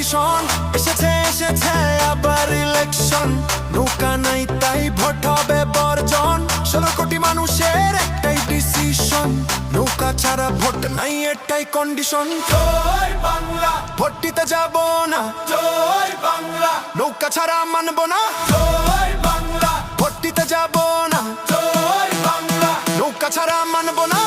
Condition. এসেছে আবার election, নৌকা নাই তাই ভোট হবে বর্জন। 16 কোটি মানুষের একটাই ডিসিশন, নৌকা ছাড়া ভোট নাই এটাই কন্ডিশন। জয় বাংলা, ভোট দিতে যাব না। জয় বাংলা, নৌকা ছাড়া মানব না। জয় বাংলা, ভোট দিতে যাব না। জয় বাংলা, নৌকা ছাড়া মানব না।